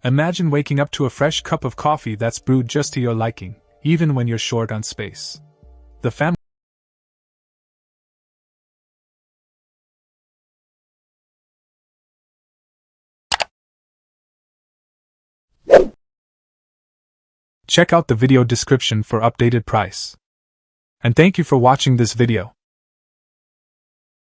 Imagine waking up to a fresh cup of coffee that's brewed just to your liking, even when you're short on space. The Check out the video description for updated price. And thank you for watching this video.